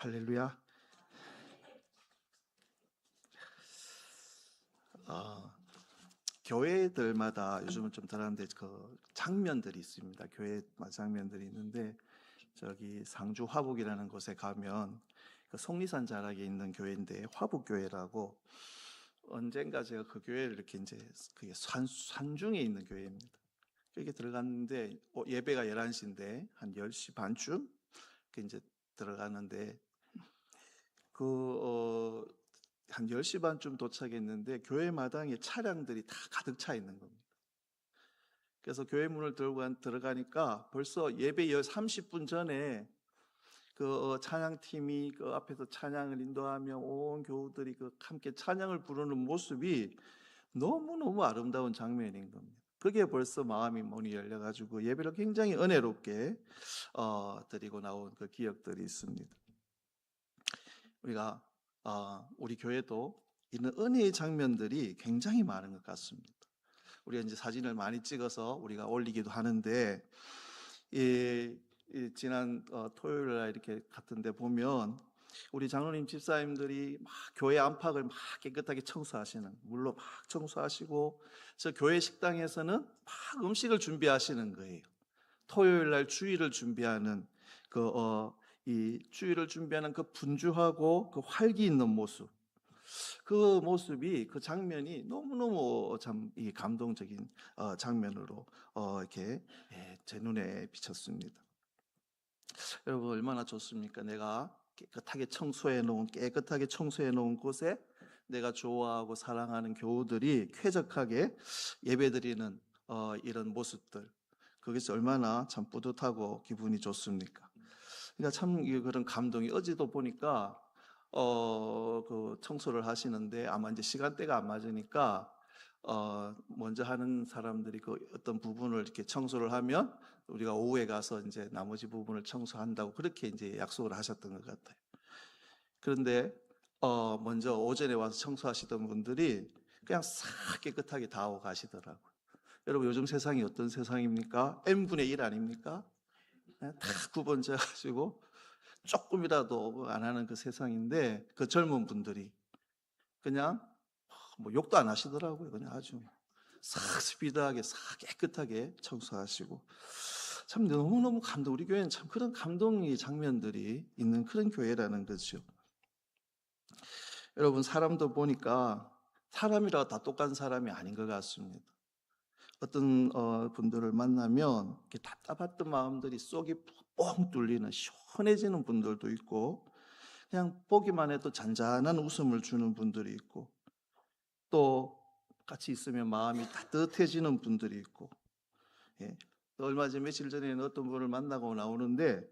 할렐루야. 교회들마다 요즘은 좀 덜한데 그 장면들이 있습니다. 교회 장면들이 있는데 저기 상주 화북이라는 곳에 가면 그 속리산 자락에 있는 교회인데 화북교회라고 언젠가 제가 그 교회를 이렇게 이제 그게 산중에 있는 교회입니다. 여기 들어갔는데 예배가 11시인데 한 10시 반쯤 이제 들어가는데 한 10시 반쯤 도착했는데 교회 마당에 차량들이 다 가득 차 있는 겁니다. 그래서 교회 문을 들어가니까 벌써 예배 30분 전에 찬양팀이 그 앞에서 찬양을 인도하며 온 교우들이 함께 찬양을 부르는 모습이 너무너무 아름다운 장면인 겁니다. 그게 벌써 마음이 문이 열려가지고 예배를 굉장히 은혜롭게 드리고 나온 그 기억들이 있습니다. 우리 교회도 이런 은혜의 장면들이 굉장히 많은 것 같습니다. 우리가 이제 사진을 많이 찍어서 우리가 올리기도 하는데, 지난 토요일 날 이렇게 같은데 보면 우리 장로님 집사님들이 막 교회 안팎을 막 깨끗하게 청소하시는, 물로 막 청소하시고, 저 교회 식당에서는 막 음식을 준비하시는 거예요. 토요일 날 주일을 준비하는 이 주일을 준비하는 그 분주하고 그 활기 있는 모습, 그 모습이 그 장면이 너무너무 참 감동적인 장면으로 이렇게 제 눈에 비쳤습니다. 여러분 얼마나 좋습니까? 내가 깨끗하게 청소해 놓은 곳에 내가 좋아하고 사랑하는 교우들이 쾌적하게 예배드리는 이런 모습들, 그것이 얼마나 참 뿌듯하고 기분이 좋습니까? 그러니까 참 그런 감동이, 어제도 보니까 그 청소를 하시는데 아마 이제 시간대가 안 맞으니까 먼저 하는 사람들이 그 어떤 부분을 이렇게 청소를 하면 우리가 오후에 가서 이제 나머지 부분을 청소한다고 그렇게 이제 약속을 하셨던 것 같아요. 그런데 먼저 오전에 와서 청소하시던 분들이 그냥 싹 깨끗하게 다 하고 가시더라고요. 여러분 요즘 세상이 어떤 세상입니까? n분의 1 아닙니까? 다 구분져 가지고 조금이라도 안 하는 그 세상인데, 그 젊은 분들이 그냥 뭐 욕도 안 하시더라고요. 그냥 아주 싹 스피드하게 싹 깨끗하게 청소하시고, 참 너무너무 우리 교회는 참 그런 감동의 장면들이 있는 그런 교회라는 거죠. 여러분 사람도 보니까 사람이라 다 똑같은 사람이 아닌 것 같습니다. 어떤 분들을 만나면 답답했던 마음들이 속이 뻥 뚫리는 시원해지는 분들도 있고, 그냥 보기만 해도 잔잔한 웃음을 주는 분들이 있고, 또 같이 있으면 마음이 따뜻해지는 분들이 있고, 예. 얼마 전 며칠 전에는 어떤 분을 만나고 나오는데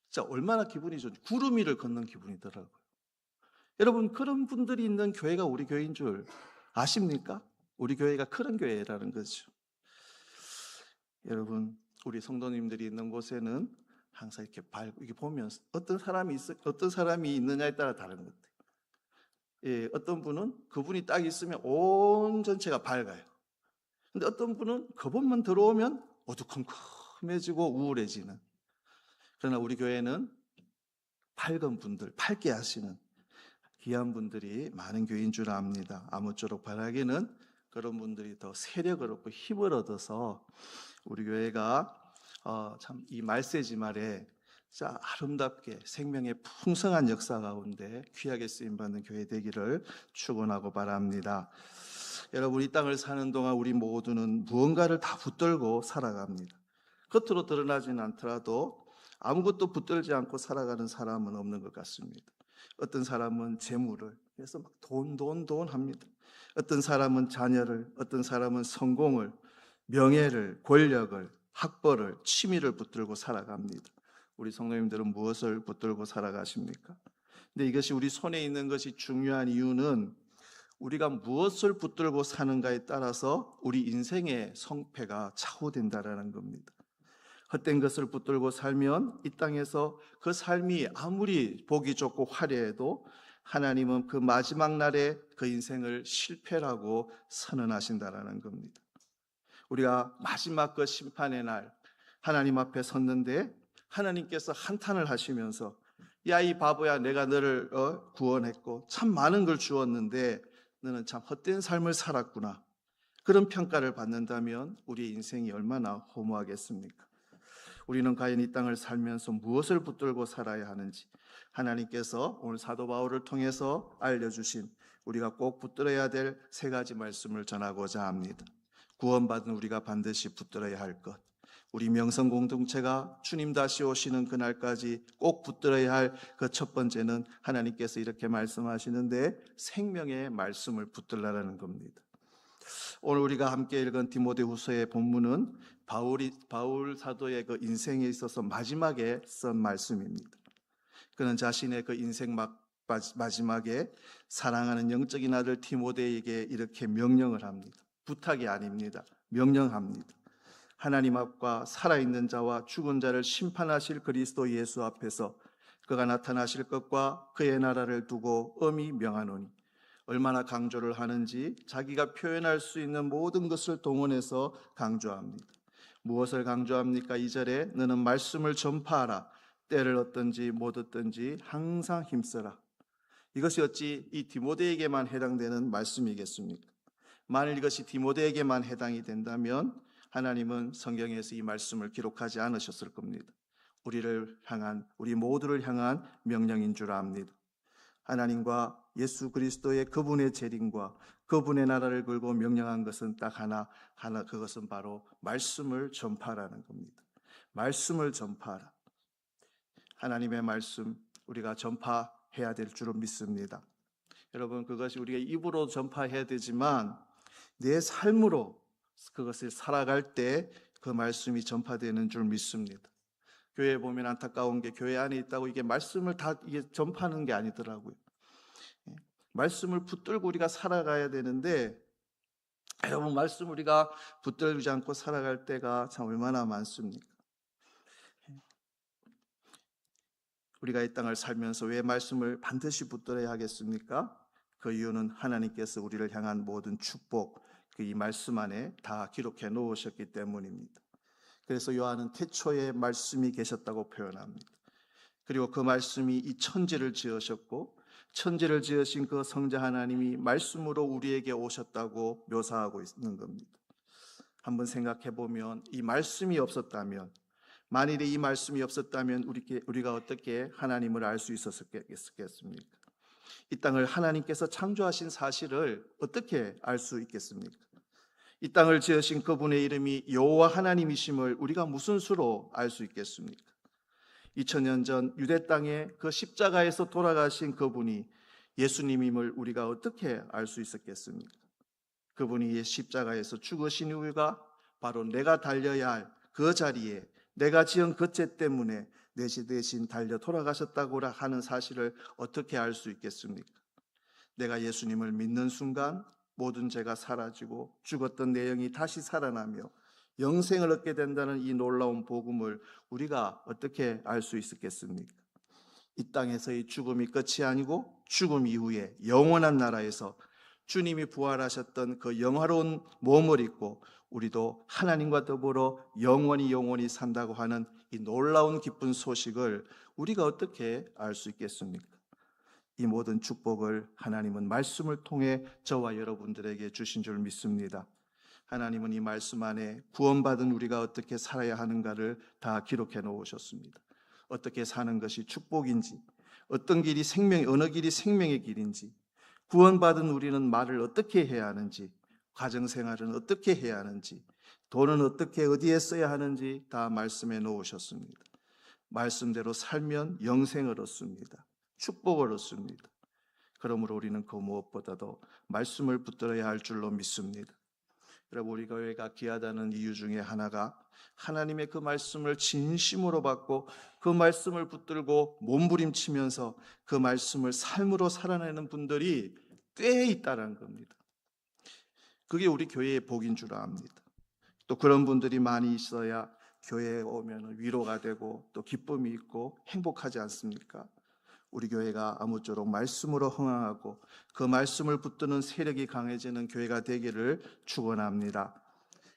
진짜 얼마나 기분이 좋지, 구름 위를 걷는 기분이더라고요. 여러분 그런 분들이 있는 교회가 우리 교회인 줄 아십니까? 우리 교회가 그런 교회라는 거죠. 여러분 우리 성도님들이 있는 곳에는 항상 이렇게 이렇게 보면 어떤 사람이 있느냐에 따라 다른 것 같아요. 예, 어떤 분은 그분이 딱 있으면 온 전체가 밝아요. 근데 어떤 분은 그분만 들어오면 어두컴컴해지고 우울해지는. 그러나 우리 교회는 밝은 분들, 밝게 하시는 귀한 분들이 많은 교회인 줄 압니다. 아무쪼록 바라기는 그런 분들이 더 세력을 얻고 힘을 얻어서 우리 교회가 참 이 말세지 말에 자 아름답게 생명의 풍성한 역사 가운데 귀하게 쓰임받는 교회 되기를 축원하고 바랍니다. 여러분 이 땅을 사는 동안 우리 모두는 무언가를 다 붙들고 살아갑니다. 겉으로 드러나지는 않더라도 아무것도 붙들지 않고 살아가는 사람은 없는 것 같습니다. 어떤 사람은 재물을, 그래서 막 돈 합니다. 어떤 사람은 자녀를, 어떤 사람은 성공을, 명예를, 권력을, 학벌을, 취미를 붙들고 살아갑니다. 우리 성도님들은 무엇을 붙들고 살아가십니까? 근데 이것이 우리 손에 있는 것이 중요한 이유는 우리가 무엇을 붙들고 사는가에 따라서 우리 인생의 성패가 좌우된다라는 겁니다. 헛된 것을 붙들고 살면 이 땅에서 그 삶이 아무리 보기 좋고 화려해도 하나님은 그 마지막 날에 그 인생을 실패라고 선언하신다라는 겁니다. 우리가 마지막 그 심판의 날 하나님 앞에 섰는데 하나님께서 한탄을 하시면서 야, 이 바보야, 내가 너를 구원했고 참 많은 걸 주었는데 너는 참 헛된 삶을 살았구나. 그런 평가를 받는다면 우리의 인생이 얼마나 허무하겠습니까? 우리는 과연 이 땅을 살면서 무엇을 붙들고 살아야 하는지 하나님께서 오늘 사도 바울을 통해서 알려주신 우리가 꼭 붙들어야 될 세 가지 말씀을 전하고자 합니다. 구원받은 우리가 반드시 붙들어야 할 것, 우리 명성 공동체가 주님 다시 오시는 그날까지 꼭 붙들어야 할 그 첫 번째는 하나님께서 이렇게 말씀하시는데 생명의 말씀을 붙들라는 겁니다. 오늘 우리가 함께 읽은 디모데후서의 본문은 바울 사도의 그 인생에 있어서 마지막에 쓴 말씀입니다. 그는 자신의 그 인생 마지막에 사랑하는 영적인 아들 디모데에게 이렇게 명령을 합니다. 부탁이 아닙니다. 명령합니다. 하나님 앞과 살아있는 자와 죽은 자를 심판하실 그리스도 예수 앞에서 그가 나타나실 것과 그의 나라를 두고 엄히 명하노니, 얼마나 강조를 하는지 자기가 표현할 수 있는 모든 것을 동원해서 강조합니다. 무엇을 강조합니까? 2절에 너는 말씀을 전파하라. 때를 얻든지 못 얻든지 항상 힘써라. 이것이 어찌 이 디모데에게만 해당되는 말씀이겠습니까? 만일 이것이 디모데에게만 해당이 된다면 하나님은 성경에서 이 말씀을 기록하지 않으셨을 겁니다. 우리를 향한, 우리 모두를 향한 명령인 줄 압니다. 하나님과 예수 그리스도의 그분의 재림과 그분의 나라를 걸고 명령한 것은 딱 하나, 그것은 바로 말씀을 전파하라는 겁니다. 말씀을 전파하라. 하나님의 말씀 우리가 전파해야 될 줄로 믿습니다. 여러분, 그것이 우리가 입으로 전파해야 되지만 내 삶으로 그것을 살아갈 때 그 말씀이 전파되는 줄 믿습니다. 교회에 보면 안타까운 게 교회 안에 있다고 이게 말씀을 다 이게 전파하는 게 아니더라고요. 말씀을 붙들고 우리가 살아가야 되는데, 여러분, 말씀 우리가 붙들지 않고 살아갈 때가 참 얼마나 많습니까? 우리가 이 땅을 살면서 왜 말씀을 반드시 붙들어야 하겠습니까? 그 이유는 하나님께서 우리를 향한 모든 축복, 이 말씀 안에 다 기록해 놓으셨기 때문입니다. 그래서 요한은 태초에 말씀이 계셨다고 표현합니다. 그리고 그 말씀이 이 천지를 지으셨고 천지를 지으신 그 성자 하나님이 말씀으로 우리에게 오셨다고 묘사하고 있는 겁니다. 한번 생각해 보면 이 말씀이 없었다면, 만일에 이 말씀이 없었다면 우리가 어떻게 하나님을 알 수 있었겠습니까? 이 땅을 하나님께서 창조하신 사실을 어떻게 알 수 있겠습니까? 이 땅을 지으신 그분의 이름이 여호와 하나님이심을 우리가 무슨 수로 알 수 있겠습니까? 2000년 전 유대 땅에 그 십자가에서 돌아가신 그분이 예수님임을 우리가 어떻게 알 수 있었겠습니까? 그분이 십자가에서 죽으신 이유가 바로 내가 달려야 할 그 자리에 내가 지은 그 죄 때문에 내 대신 달려 돌아가셨다고 하는 사실을 어떻게 알 수 있겠습니까? 내가 예수님을 믿는 순간 모든 죄가 사라지고 죽었던 내 영이 다시 살아나며 영생을 얻게 된다는 이 놀라운 복음을 우리가 어떻게 알 수 있었겠습니까? 이 땅에서의 죽음이 끝이 아니고 죽음 이후에 영원한 나라에서 주님이 부활하셨던 그 영화로운 몸을 입고 우리도 하나님과 더불어 영원히 산다고 하는 이 놀라운 기쁜 소식을 우리가 어떻게 알 수 있겠습니까? 이 모든 축복을 하나님은 말씀을 통해 저와 여러분들에게 주신 줄 믿습니다. 하나님은 이 말씀 안에 구원받은 우리가 어떻게 살아야 하는가를 다 기록해 놓으셨습니다. 어떻게 사는 것이 축복인지, 어떤 길이 어느 길이 생명의 길인지, 구원받은 우리는 말을 어떻게 해야 하는지, 가정생활은 어떻게 해야 하는지, 돈은 어떻게 어디에 써야 하는지 다 말씀해 놓으셨습니다. 말씀대로 살면 영생을 얻습니다. 축복을 얻습니다. 그러므로 우리는 그 무엇보다도 말씀을 붙들어야 할 줄로 믿습니다. 여러분, 우리 교회가 귀하다는 이유 중에 하나가 하나님의 그 말씀을 진심으로 받고 그 말씀을 붙들고 몸부림치면서 그 말씀을 삶으로 살아내는 분들이 꽤 있다는 겁니다. 그게 우리 교회의 복인 줄 압니다. 또 그런 분들이 많이 있어야 교회에 오면 위로가 되고 또 기쁨이 있고 행복하지 않습니까? 우리 교회가 아무쪼록 말씀으로 흥황하고 그 말씀을 붙드는 세력이 강해지는 교회가 되기를 축원합니다.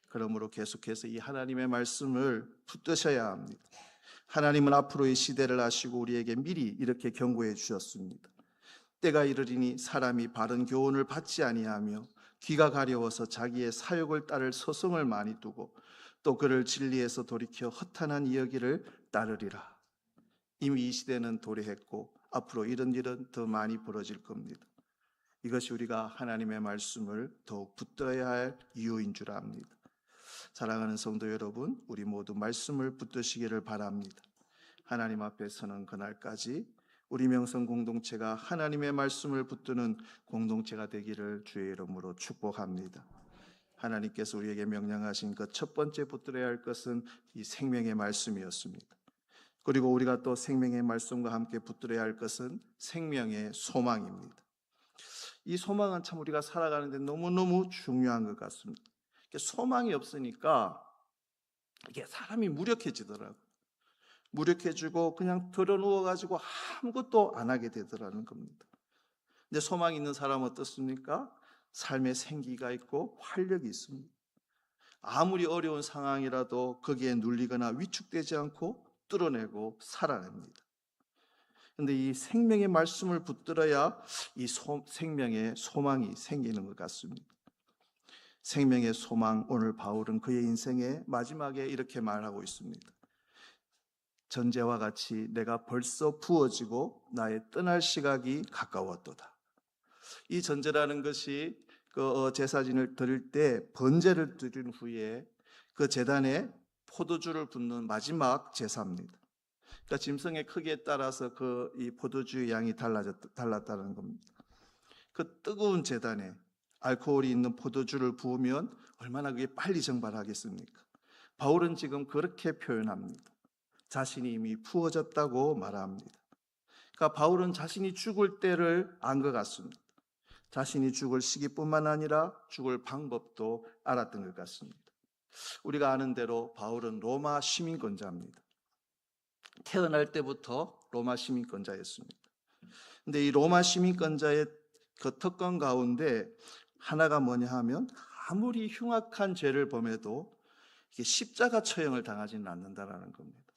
그러므로 계속해서 이 하나님의 말씀을 붙드셔야 합니다. 하나님은 앞으로의 시대를 아시고 우리에게 미리 이렇게 경고해 주셨습니다. 때가 이르리니 사람이 바른 교훈을 받지 아니하며 귀가 가려워서 자기의 사욕을 따를 서성을 많이 두고 또 그를 진리에서 돌이켜 허탄한 이야기를 따르리라. 이미 이 시대는 도래했고 앞으로 이런 일은 더 많이 벌어질 겁니다. 이것이 우리가 하나님의 말씀을 더욱 붙들어야 할 이유인 줄 압니다. 사랑하는 성도 여러분, 우리 모두 말씀을 붙드시기를 바랍니다. 하나님 앞에 서는 그날까지 우리 명성 공동체가 하나님의 말씀을 붙드는 공동체가 되기를 주의 이름으로 축복합니다. 하나님께서 우리에게 명령하신 그 첫 번째 붙들어야 할 것은 이 생명의 말씀이었습니다. 그리고 우리가 또 생명의 말씀과 함께 붙들어야 할 것은 생명의 소망입니다. 이 소망은 참 우리가 살아가는데 너무너무 중요한 것 같습니다. 소망이 없으니까 이게 사람이 무력해지더라고요. 무력해지고 그냥 들어누워가지고 아무것도 안 하게 되더라는 겁니다. 근데 소망이 있는 사람은 어떻습니까? 삶에 생기가 있고 활력이 있습니다. 아무리 어려운 상황이라도 거기에 눌리거나 위축되지 않고 뚫어내고 살아냅니다. 그런데 이 생명의 말씀을 붙들어야 이 생명의 소망이 생기는 것 같습니다. 생명의 소망, 오늘 바울은 그의 인생의 마지막에 이렇게 말하고 있습니다. 전제와 같이 내가 벌써 부어지고 나의 떠날 시각이 가까웠도다. 이 전제라는 것이 그 제사진을 드릴 때 번제를 드린 후에 그 제단에 포도주를 붓는 마지막 제사입니다. 그러니까 짐승의 크기에 따라서 그 이 포도주의 양이 달랐다는 겁니다. 그 뜨거운 제단에 알코올이 있는 포도주를 부으면 얼마나 그게 빨리 증발하겠습니까? 바울은 지금 그렇게 표현합니다. 자신이 이미 부어졌다고 말합니다. 그러니까 바울은 자신이 죽을 때를 안 것 같습니다. 자신이 죽을 시기뿐만 아니라 죽을 방법도 알았던 것 같습니다. 우리가 아는 대로 바울은 로마 시민권자입니다. 태어날 때부터 로마 시민권자였습니다. 근데 이 로마 시민권자의 그 특권 가운데 하나가 뭐냐 하면 아무리 흉악한 죄를 범해도 이게 십자가 처형을 당하지는 않는다라는 겁니다.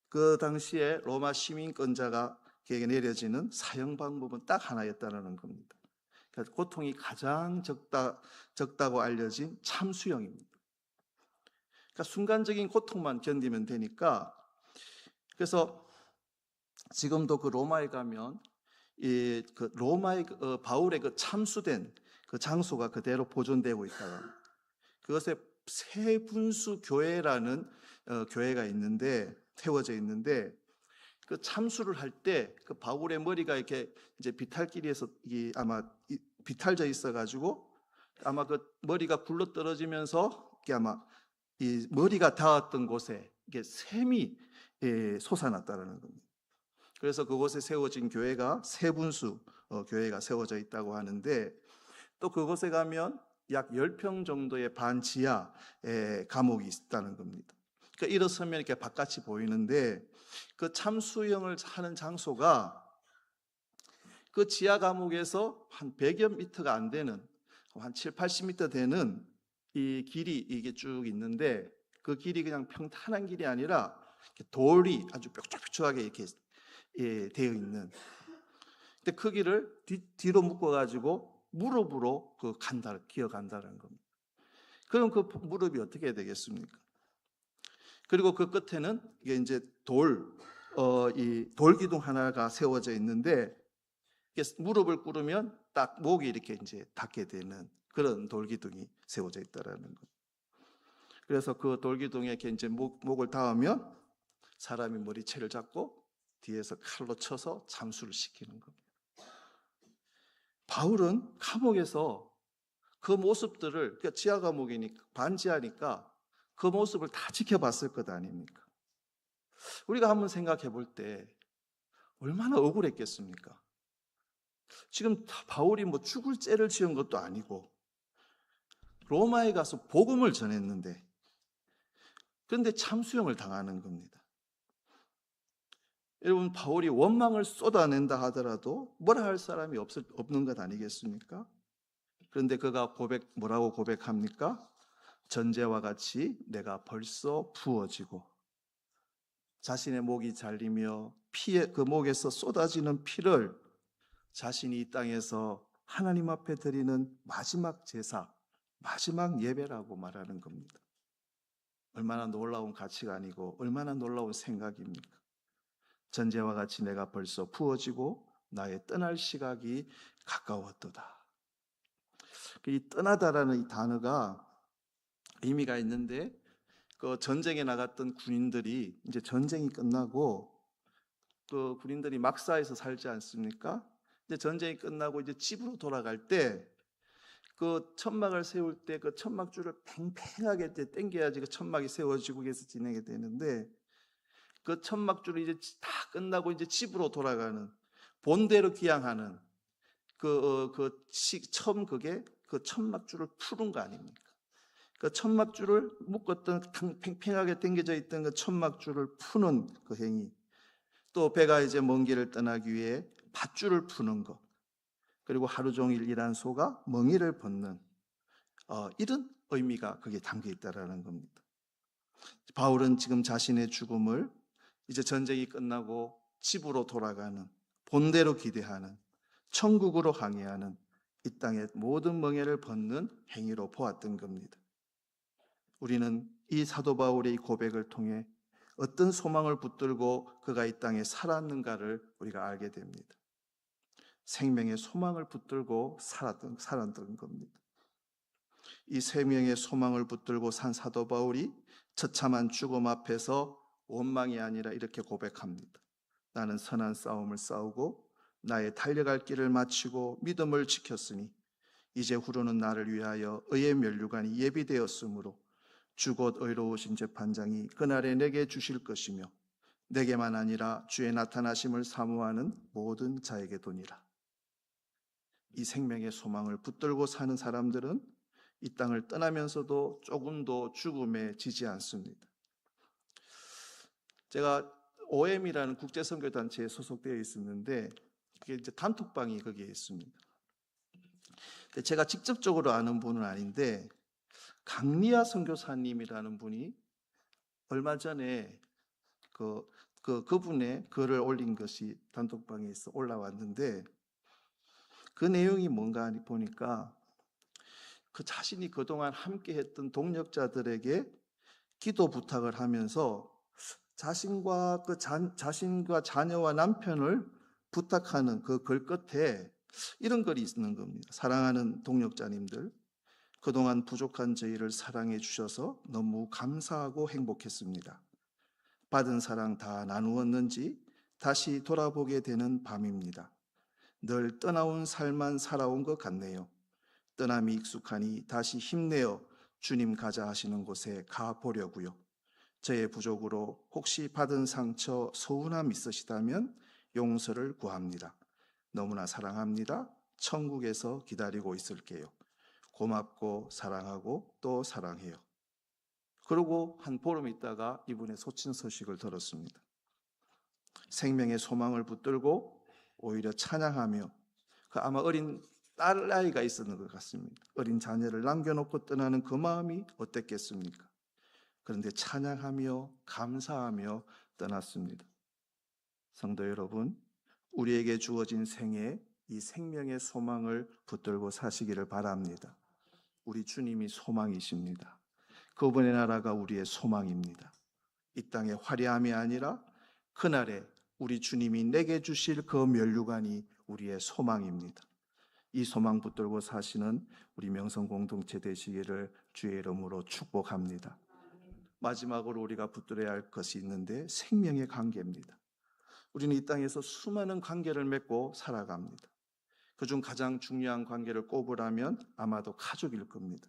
그 당시에 로마 시민권자가 에게 내려지는 사형 방법은 딱 하나였다는 겁니다. 그러니까 고통이 가장 적다고 알려진 참수형입니다. 그러니까 순간적인 고통만 견디면 되니까, 그래서 지금도 그 로마에 가면 그 로마의 바울의 그 참수된 그 장소가 그대로 보존되고 있다가, 그것에 세분수 교회라는 교회가 있는데 세워져 있는데, 그 참수를 할 때 그 바울의 머리가 이렇게 이제 비탈길에서 아마 비탈져 있어가지고 아마 그 머리가 굴러 떨어지면서 이게 아마 이 머리가 닿았던 곳에 이게 샘이 솟아났다는 겁니다. 그래서 그곳에 세워진 교회가 세분수 교회가 세워져 있다고 하는데, 또 그곳에 가면 약 10평 정도의 반지하 감옥이 있다는 겁니다. 그러니까 일어서면 이렇게 바깥이 보이는데, 그 참수형을 하는 장소가 그 지하 감옥에서 한 100여 미터가 안 되는, 한 7, 80m 되는 이 길이 이게 쭉 있는데, 그 길이 그냥 평탄한 길이 아니라 돌이 아주 뾰족뾰족하게 이렇게 되어 있는, 근데 그 길을 뒤로 묶어가지고 무릎으로 기어간다는 겁니다. 그럼 그 무릎이 어떻게 되겠습니까? 그리고 그 끝에는 이게 이제 이 돌기둥 하나가 세워져 있는데, 무릎을 꿇으면 딱 목이 이렇게 이제 닿게 되는 그런 돌기둥이 세워져 있다라는 것. 그래서 그 돌기둥에 이렇게 이제 목을 닿으면 사람이 머리채를 잡고 뒤에서 칼로 쳐서 잠수를 시키는 겁니다. 바울은 감옥에서 그 모습들을, 그러니까 지하 감옥이니까 반지하니까 그 모습을 다 지켜봤을 것 아닙니까? 우리가 한번 생각해 볼 때 얼마나 억울했겠습니까? 지금 바울이 뭐 죽을 죄를 지은 것도 아니고 로마에 가서 복음을 전했는데, 그런데 참수형을 당하는 겁니다. 여러분, 바울이 원망을 쏟아낸다 하더라도 뭐라 할 사람이 없는 것 아니겠습니까? 그런데 그가 뭐라고 고백합니까? 전제와 같이 내가 벌써 부어지고 자신의 목이 잘리며 그 목에서 쏟아지는 피를 자신이 이 땅에서 하나님 앞에 드리는 마지막 제사, 마지막 예배라고 말하는 겁니다. 얼마나 놀라운 가치관이고 얼마나 놀라운 생각입니까? 전제와 같이 내가 벌써 부어지고 나의 떠날 시각이 가까웠도다. 이 떠나다라는 이 단어가 의미가 있는데, 그 전쟁에 나갔던 군인들이 이제 전쟁이 끝나고 그 군인들이 막사에서 살지 않습니까? 이제 전쟁이 끝나고 이제 집으로 돌아갈 때 그 천막을 세울 때 그 천막줄을 팽팽하게 당겨야지 그 천막이 세워지고 해서 진행이 되는데, 그 천막줄을 이제 다 끝나고 이제 집으로 돌아가는, 본대로 귀향하는 처음 그게 그 천막줄을 푸는 거 아닙니까? 그 천막줄을 묶었던 팽팽하게 당겨져 있던 그 천막줄을 푸는 그 행위, 또 배가 이제 먼 길을 떠나기 위해 밧줄을 푸는 것, 그리고 하루 종일 일한 소가 멍이를 벗는 이런 의미가 거기에 담겨 있다라는 겁니다. 바울은 지금 자신의 죽음을 이제 전쟁이 끝나고 집으로 돌아가는, 본대로 기대하는, 천국으로 항해하는 이 땅의 모든 멍에를 벗는 행위로 보았던 겁니다. 우리는 이 사도 바울의 이 고백을 통해 어떤 소망을 붙들고 그가 이 땅에 살았는가를 우리가 알게 됩니다. 생명의 소망을 붙들고 살았던 겁니다. 이 생명의 소망을 붙들고 산 사도 바울이 처참한 죽음 앞에서 원망이 아니라 이렇게 고백합니다. 나는 선한 싸움을 싸우고 나의 달려갈 길을 마치고 믿음을 지켰으니 이제 후로는 나를 위하여 의의 면류관이 예비되었으므로 주 곧 의로우신 재판장이 그날에 내게 주실 것이며 내게만 아니라 주의 나타나심을 사모하는 모든 자에게 도니라. 이 생명의 소망을 붙들고 사는 사람들은 이 땅을 떠나면서도 조금도 죽음에 지지 않습니다. 제가 OM이라는 국제선교단체에 소속되어 있었는데, 그게 이제 단톡방이 거기에 있습니다. 제가 직접적으로 아는 분은 아닌데, 강리아 선교사님이라는 분이 얼마 전에 그분의 글을 올린 것이 단톡방에 있어 올라왔는데, 그 내용이 뭔가 보니까 그 자신이 그동안 함께 했던 동역자들에게 기도 부탁을 하면서 자신과 자신과 자녀와 남편을 부탁하는 그 글 끝에 이런 글이 있는 겁니다. 사랑하는 동역자님들, 그동안 부족한 저희를 사랑해 주셔서 너무 감사하고 행복했습니다. 받은 사랑 다 나누었는지 다시 돌아보게 되는 밤입니다. 늘 떠나온 삶만 살아온 것 같네요. 떠남이 익숙하니 다시 힘내어 주님 가자 하시는 곳에 가보려고요. 저의 부족으로 혹시 받은 상처, 서운함 있으시다면 용서를 구합니다. 너무나 사랑합니다. 천국에서 기다리고 있을게요. 고맙고 사랑하고 또 사랑해요. 그러고 한 보름 있다가 이분의 소친 소식을 들었습니다. 생명의 소망을 붙들고 오히려 찬양하며, 아마 어린 딸아이가 있었는 것 같습니다. 어린 자녀를 남겨놓고 떠나는 그 마음이 어땠겠습니까? 그런데 찬양하며 감사하며 떠났습니다. 성도 여러분, 우리에게 주어진 생에 이 생명의 소망을 붙들고 사시기를 바랍니다. 우리 주님이 소망이십니다. 그분의 나라가 우리의 소망입니다. 이 땅의 화려함이 아니라 그날에 우리 주님이 내게 주실 그 면류관이 우리의 소망입니다. 이 소망 붙들고 사시는 우리 명성 공동체 되시기를 주의 이름으로 축복합니다. 마지막으로 우리가 붙들어야 할 것이 있는데, 생명의 관계입니다. 우리는 이 땅에서 수많은 관계를 맺고 살아갑니다. 그중 가장 중요한 관계를 꼽으라면 아마도 가족일 겁니다.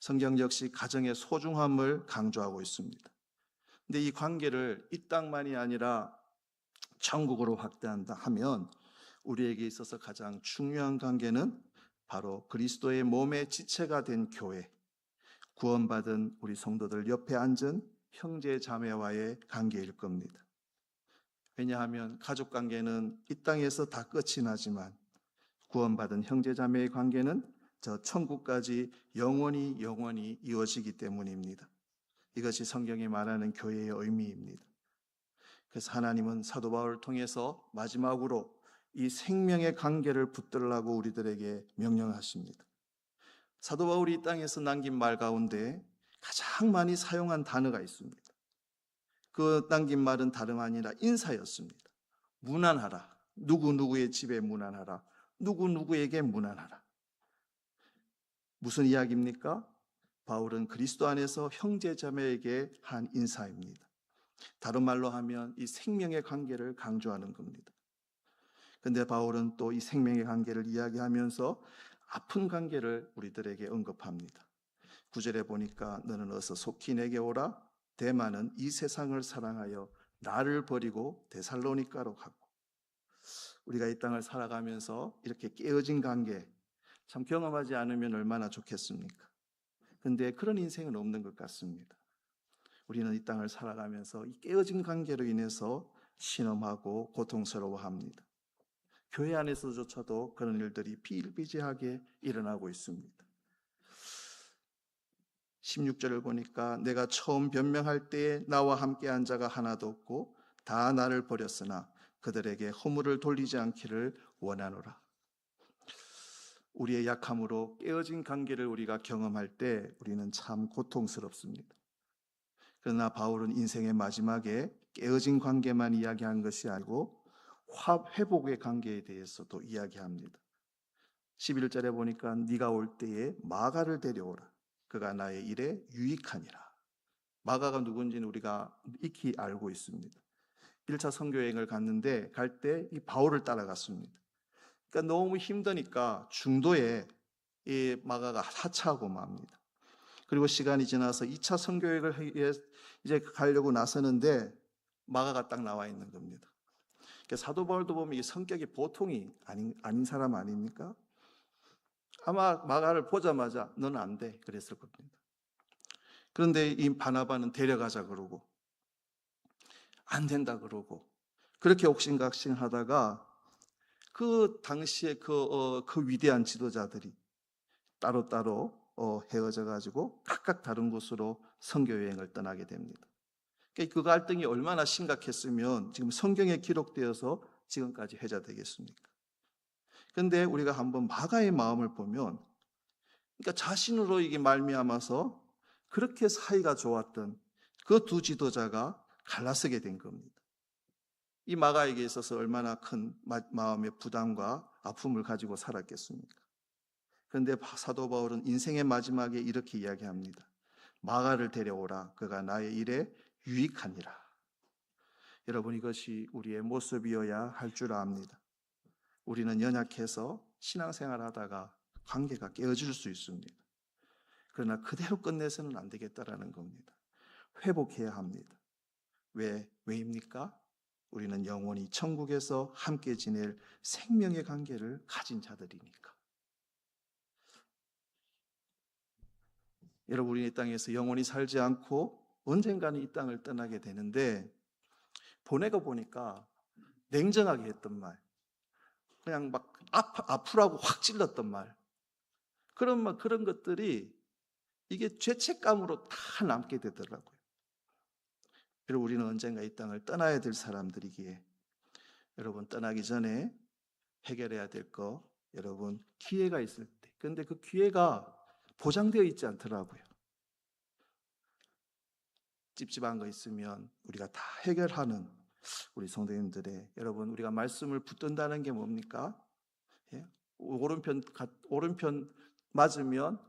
성경 역시 가정의 소중함을 강조하고 있습니다. 근데 이 관계를 이 땅만이 아니라 천국으로 확대한다 하면 우리에게 있어서 가장 중요한 관계는 바로 그리스도의 몸의 지체가 된 교회, 구원받은 우리 성도들 옆에 앉은 형제 자매와의 관계일 겁니다. 왜냐하면 가족 관계는 이 땅에서 다 끝이 나지만 구원받은 형제 자매의 관계는 저 천국까지 영원히 이어지기 때문입니다. 이것이 성경이 말하는 교회의 의미입니다. 그래서 하나님은 사도 바울을 통해서 마지막으로 이 생명의 관계를 붙들라고 우리들에게 명령하십니다. 사도 바울이 이 땅에서 남긴 말 가운데 가장 많이 사용한 단어가 있습니다. 그 남긴 말은 다름 아니라 인사였습니다. 문안하라. 누구누구의 집에 문안하라. 누구누구에게 문안하라. 무슨 이야기입니까? 바울은 그리스도 안에서 형제자매에게 한 인사입니다. 다른 말로 하면 이 생명의 관계를 강조하는 겁니다. 근데 바울은 또 이 생명의 관계를 이야기하면서 아픈 관계를 우리들에게 언급합니다. 9절에 보니까 너는 어서 속히 내게 오라. 데마는 이 세상을 사랑하여 나를 버리고 데살로니가로 가고. 우리가 이 땅을 살아가면서 이렇게 깨어진 관계 참 경험하지 않으면 얼마나 좋겠습니까? 근데 그런 인생은 없는 것 같습니다. 우리는 이 땅을 살아가면서 이 깨어진 관계로 인해서 신음하고 고통스러워합니다. 교회 안에서조차도 그런 일들이 비일비재하게 일어나고 있습니다. 16절을 보니까 내가 처음 변명할 때에 나와 함께한 자가 하나도 없고 다 나를 버렸으나 그들에게 허물을 돌리지 않기를 원하노라. 우리의 약함으로 깨어진 관계를 우리가 경험할 때 우리는 참 고통스럽습니다. 그러나 바울은 인생의 마지막에 깨어진 관계만 이야기한 것이 아니고 회복의 관계에 대해서도 이야기합니다. 11절에 보니까 네가 올 때에 마가를 데려오라. 그가 나의 일에 유익하니라. 마가가 누군지는 우리가 익히 알고 있습니다. 1차 선교여행을 갔는데 갈 때 이 바울을 따라갔습니다. 그러니까 너무 힘드니까 중도에 이 마가가 하차하고 맙니다. 그리고 시간이 지나서 2차 선교여행을 이제 가려고 나서는데 마가가 딱 나와 있는 겁니다. 그러니까 사도 바울도 보면 이 성격이 보통이 아닌 사람 아닙니까? 아마 마가를 보자마자 너는 안 돼 그랬을 겁니다. 그런데 이 바나바는 데려가자 그러고 안 된다 그러고 그렇게 옥신각신하다가 그 당시에 그 위대한 지도자들이 따로따로 헤어져 가지고 각각 다른 곳으로 선교 여행을 떠나게 됩니다. 그러니까 그 갈등이 얼마나 심각했으면 지금 성경에 기록되어서 지금까지 회자되겠습니까? 그런데 우리가 한번 마가의 마음을 보면 그러니까 자신으로 이게 말미암아서 그렇게 사이가 좋았던 그 두 지도자가 갈라서게 된 겁니다. 이 마가에게 있어서 얼마나 큰 마음의 부담과 아픔을 가지고 살았겠습니까? 그런데 사도 바울은 인생의 마지막에 이렇게 이야기합니다. 마가를 데려오라. 그가 나의 일에 유익하니라. 여러분, 이것이 우리의 모습이어야 할 줄 압니다. 우리는 연약해서 신앙생활 하다가 관계가 깨어질 수 있습니다. 그러나 그대로 끝내서는 안 되겠다라는 겁니다. 회복해야 합니다. 왜입니까? 우리는 영원히 천국에서 함께 지낼 생명의 관계를 가진 자들이니까. 여러분, 우리 이 땅에서 영원히 살지 않고 언젠가는 이 땅을 떠나게 되는데 보내고 보니까 냉정하게 했던 말, 그냥 막 아프라고 확 찔렀던 말, 그런 것들이 이게 죄책감으로 다 남게 되더라고요. 여러분, 우리는 언젠가 이 땅을 떠나야 될 사람들이기에 여러분 떠나기 전에 해결해야 될 거 여러분 기회가 있을 때, 그런데 그 기회가 보장되어 있지 않더라고요. 찝찝한 거 있으면 우리가 다 해결하는 우리 성도님들의 여러분, 우리가 말씀을 붙든다는 게 뭡니까? 예? 오른편 맞으면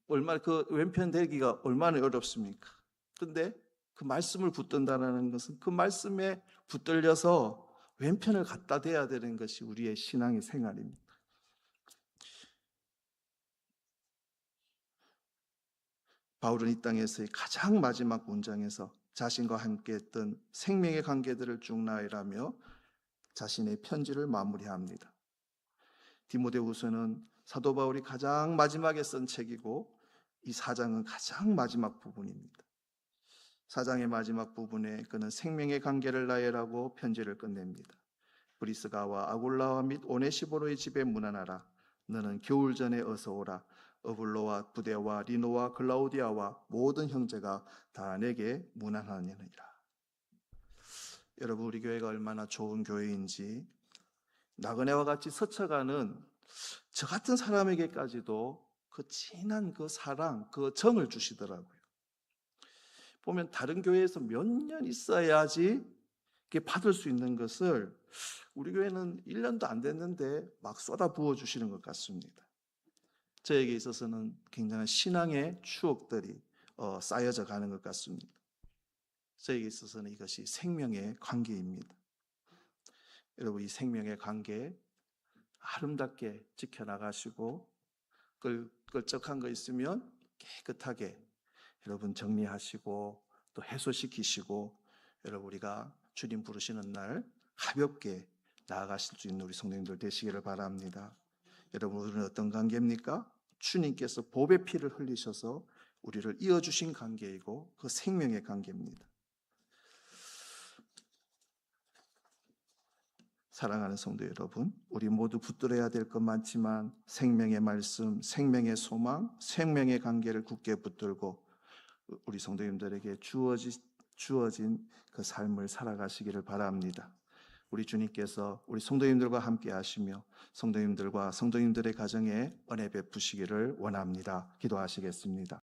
얼마나 그 왼편 되기가 얼마나 어렵습니까? 근데 그 말씀을 붙든다는 것은 그 말씀에 붙들려서 왼편을 갖다 대야 되는 것이 우리의 신앙의 생활입니다. 바울은 이 땅에서의 가장 마지막 문장에서 자신과 함께 했던 생명의 관계들을 쭉 나열하며 자신의 편지를 마무리합니다. 디모데후서는 사도 바울이 가장 마지막에 쓴 책이고 이 4장은 가장 마지막 부분입니다. 4장의 마지막 부분에 그는 생명의 관계를 나열하고 편지를 끝냅니다. 브리스가와 아굴라와 및 오네시보로의 집에 문안하라. 너는 겨울 전에 어서 오라. 어블로와 부데와 리노와 글라우디아와 모든 형제가 다 내게 문안하느니라. 여러분, 우리 교회가 얼마나 좋은 교회인지 나그네와 같이 스쳐가는 저 같은 사람에게까지도 그 진한 그 사랑, 그 정을 주시더라고요. 보면 다른 교회에서 몇 년 있어야지 이게 받을 수 있는 것을 우리 교회는 1년도 안 됐는데 막 쏟아 부어 주시는 것 같습니다. 저에게 있어서는 굉장한 신앙의 추억들이 쌓여져 가는 것 같습니다. 저에게 있어서는 이것이 생명의 관계입니다. 여러분, 이 생명의 관계 아름답게 지켜나가시고 끌적한 거 있으면 깨끗하게 여러분 정리하시고 또 해소시키시고 여러분 우리가 주님 부르시는 날 가볍게 나아가실 수 있는 우리 성도님들 되시기를 바랍니다. 여러분, 우리는 어떤 관계입니까? 주님께서 보배 피를 흘리셔서 우리를 이어주신 관계이고 그 생명의 관계입니다. 사랑하는 성도 여러분, 우리 모두 붙들어야 될 것 많지만 생명의 말씀, 생명의 소망, 생명의 관계를 굳게 붙들고 우리 성도님들에게 주어진 그 삶을 살아가시기를 바랍니다. 우리 주님께서 우리 성도님들과 함께 하시며 성도님들과 성도님들의 가정에 은혜 베푸시기를 원합니다. 기도하시겠습니다.